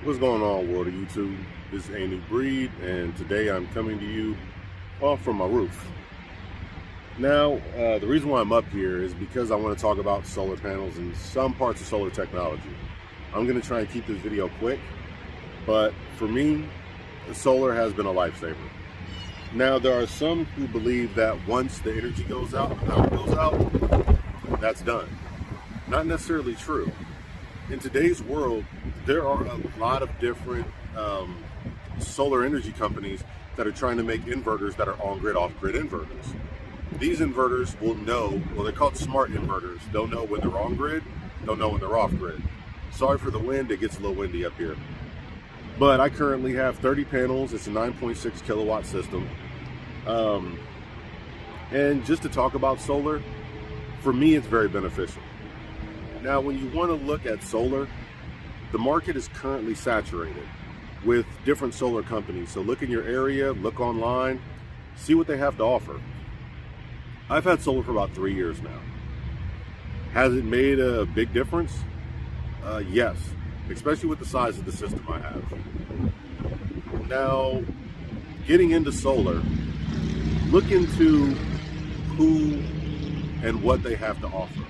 What's going on, world of YouTube? This is a new breed, and today I'm coming to you off from my roof. Now, the reason why I'm up here is because I want to talk about solar panels and some parts of solar technology. I'm going to try and keep this video quick, but for me, solar has been a lifesaver. Now, there are some who believe that once the energy goes out, the power goes out, that's done. Not necessarily true. In today's world, there are a lot of different solar energy companies that are trying to make inverters that are on-grid, off-grid inverters. These inverters will know, well, they're called smart inverters. They'll know when they're on-grid, they'll know when they're off-grid. Sorry for the wind, it gets a little windy up here. But I currently have 30 panels. It's a 9.6 kilowatt system. And just to talk about solar, for me, it's very beneficial. Now, when you want to look at solar, the market is currently saturated with different solar companies. So look in your area, look online, see what they have to offer. I've had solar for about 3 years now. Has it made a big difference? Yes, especially with the size of the system I have. Now, getting into solar, look into who and what they have to offer.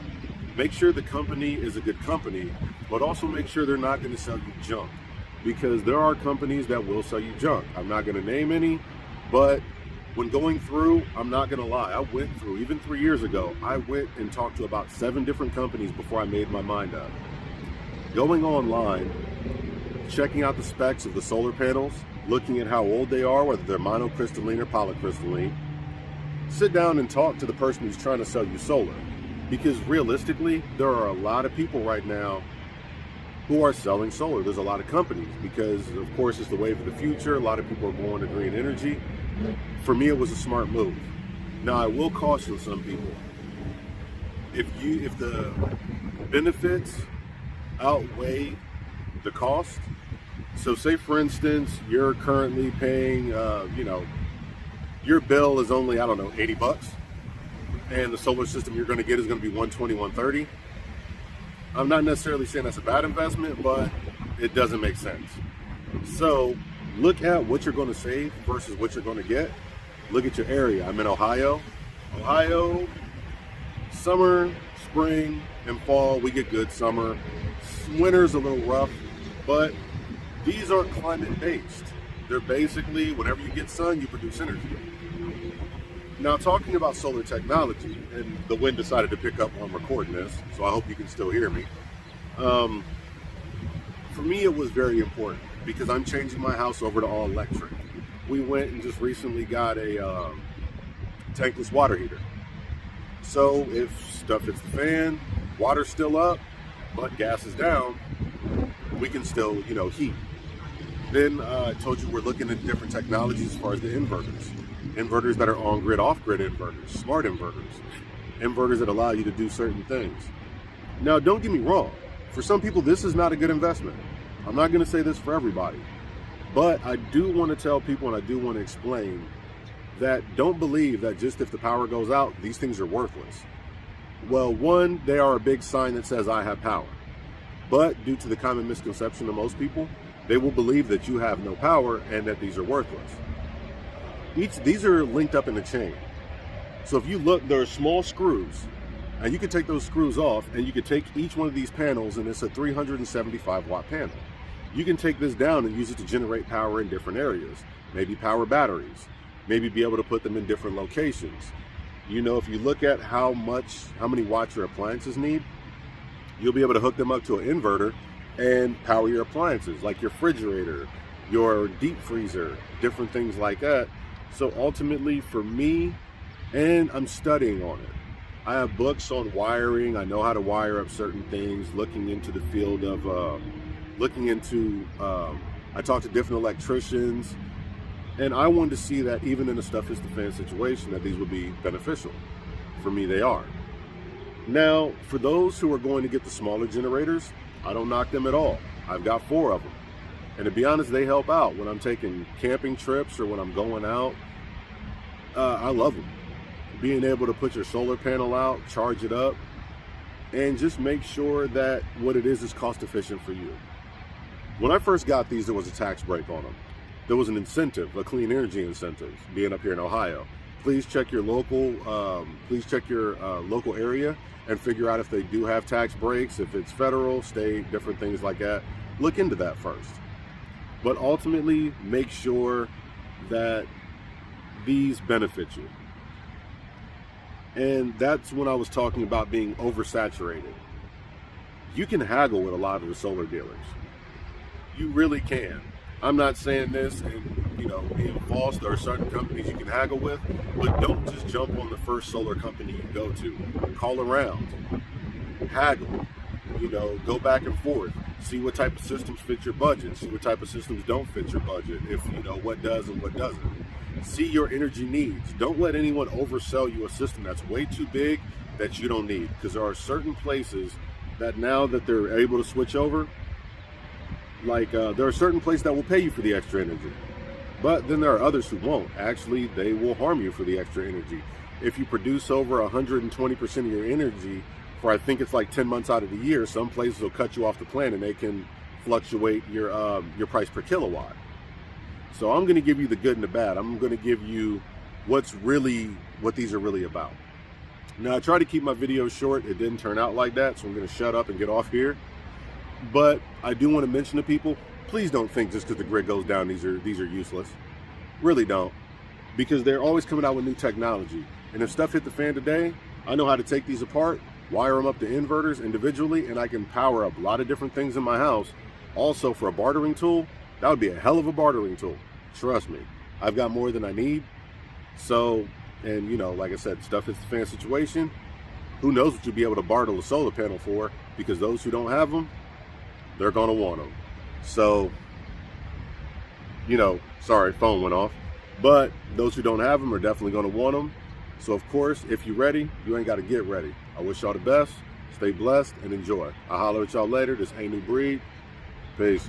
Make sure the company is a good company, but also make sure they're not going to sell you junk, because there are companies that will sell you junk. I'm not going to name any, but when going through, I'm not going to lie, I went through, even 3 years ago, I went and talked to about 7 different companies before I made my mind up. Going online, checking out the specs of the solar panels, looking at how old they are, whether they're monocrystalline or polycrystalline. Sit down and talk to the person who's trying to sell you solar. Because realistically, there are a lot of people right now who are selling solar. There's a lot of companies because, of course, it's the wave of the future. A lot of people are going to green energy. For me, it was a smart move. Now, I will caution some people. If the benefits outweigh the cost, so say, for instance, you're currently paying, your bill is only, 80 bucks. And the solar system you're going to get is going to be 120, 130. I'm not necessarily saying that's a bad investment, but it doesn't make sense. So look at what you're going to save versus what you're going to get. Look at your area. I'm in Ohio. Ohio, summer, spring, and fall, we get good summer. Winter's a little rough, but these aren't climate-based. They're basically, whenever you get sun, you produce energy. Now, talking about solar technology, and the wind decided to pick up while I'm recording this, so I hope you can still hear me. For me, it was very important because I'm changing my house over to all electric. We went and just recently got a tankless water heater. So if stuff hits the fan, water's still up, but gas is down, we can still, heat. Then I told you we're looking at different technologies as far as the inverters. Inverters that are on-grid, off-grid inverters, smart inverters, inverters that allow you to do certain things. Now, don't get me wrong. For some people, this is not a good investment. I'm not going to say this for everybody. But I do want to tell people, and I do want to explain, that don't believe that just if the power goes out, these things are worthless. Well, one, they are a big sign that says I have power. But due to the common misconception of most people, they will believe that you have no power and that these are worthless. These are linked up in a chain. So if you look, there are small screws, and you can take those screws off, and you can take each one of these panels, and it's a 375 watt panel. You can take this down and use it to generate power in different areas, maybe power batteries, maybe be able to put them in different locations. If you look at how many watts your appliances need, you'll be able to hook them up to an inverter and power your appliances, like your refrigerator, your deep freezer, different things like that. So ultimately for me, and I'm studying on it. I have books on wiring. I know how to wire up certain things, looking into the field of, I talked to different electricians, and I wanted to see that even in a stuff is the fan situation, that these would be beneficial. For me, they are. Now, for those who are going to get the smaller generators, I don't knock them at all. I've got 4 of them. And to be honest, they help out when I'm taking camping trips or when I'm going out. I love them. Being able to put your solar panel out, charge it up, and just make sure that what it is cost efficient for you. When I first got these, there was a tax break on them. There was an incentive, a clean energy incentive, being up here in Ohio. Please check your local, local area and figure out if they do have tax breaks, if it's federal, state, different things like that. Look into that first. But ultimately, make sure that these benefit you. And that's when I was talking about being oversaturated. You can haggle with a lot of the solar dealers. You really can. I'm not saying this and, being false. There are certain companies you can haggle with, but don't just jump on the first solar company you go to. Call around, haggle, go back and forth. See what type of systems fit your budget. See what type of systems don't fit your budget. If what does and what doesn't. See your energy needs. Don't let anyone oversell you a system that's way too big that you don't need. Because there are certain places that now that they're able to switch over, there are certain places that will pay you for the extra energy. But then there are others who won't. Actually, they will harm you for the extra energy. If you produce over 120% of your energy for, I think it's like 10 months out of the year, some places will cut you off the plan and they can fluctuate your price per kilowatt. So I'm going to give you the good and the bad. I'm going to give you what these are really about. Now, I try to keep my videos short. It didn't turn out like that, so I'm going to shut up and get off here. But I do want to mention to people, please don't think just because the grid goes down, these are useless. Really don't. Because they're always coming out with new technology. And if stuff hit the fan today, I know how to take these apart, wire them up to inverters individually, and I can power up a lot of different things in my house. Also, for a bartering tool, that would be a hell of a bartering tool. Trust me. I've got more than I need. So, and like I said, stuff hits the fan situation. Who knows what you'll be able to barter a solar panel for, because those who don't have them, they're going to want them. So, sorry, phone went off. But those who don't have them are definitely going to want them. So, of course, if you're ready, you ain't got to get ready. I wish y'all the best. Stay blessed and enjoy. I'll holler at y'all later. This ain't New Breed. Peace.